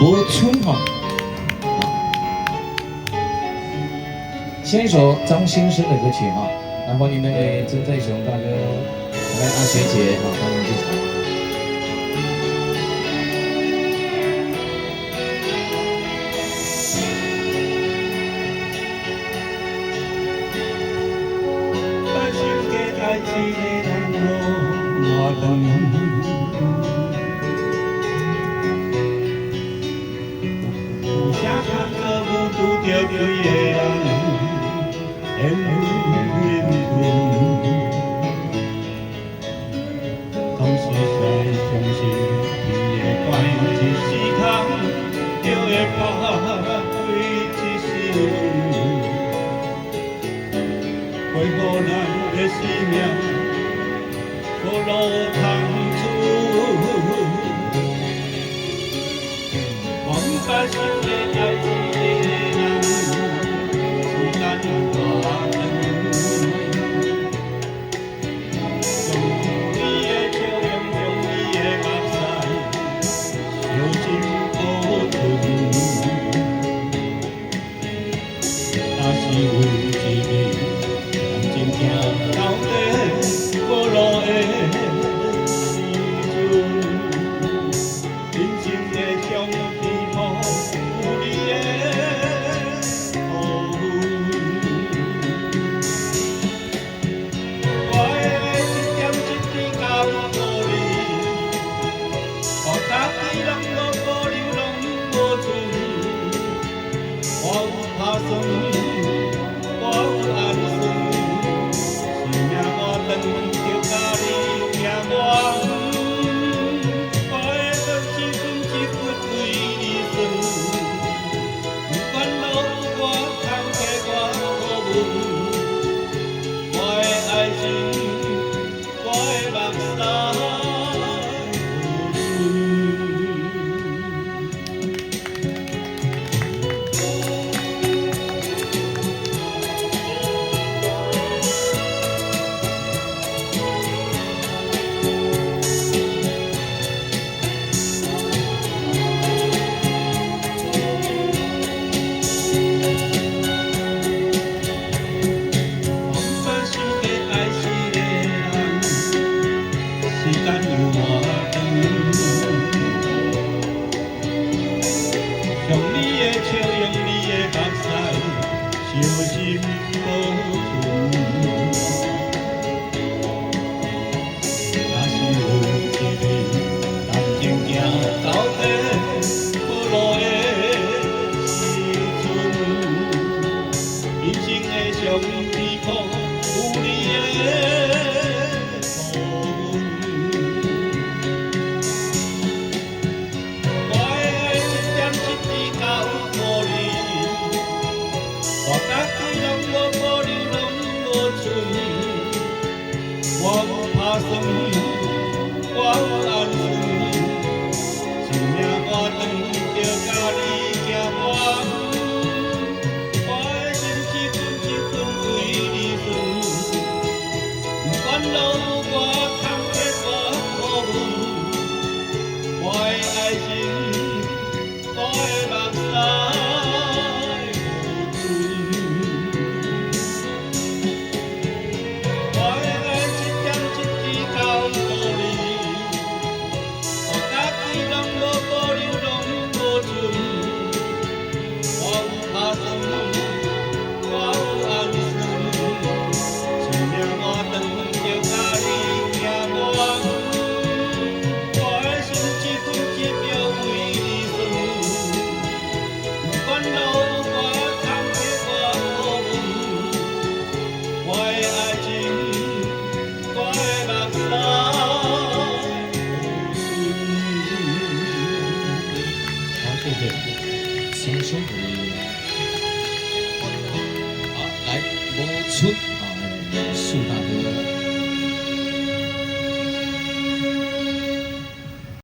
播春哈。先一首张先生的歌曲哈，然后你们给曾在雄大哥、来阿学姐啊，欢迎进场。为何咱的生命无路通处？我不敢想的爱一个人，时间大长。用你的笑容，用你的目屎，小心保存。若是有一日。行到底无路的时阵，人生的相依靠有你的保护。我的一点一滴交予你，我家己拢无保留，拢无存。我有打算，我有安算。等着甲你行我，我的真心一份为你算，不管路我坎坷我苦闷，我的爱情，我的目屎。用你的笑，用你的目屎，小心保存。若是有一日，人情行到底无路的时阵，人生的上悲苦有你的。我有打算，我有安算，一命我等着甲你行我，我的心一份一份为你存，不管路我坎坷我苦闷，我的爱情，我的目屎。好，谢谢，先生。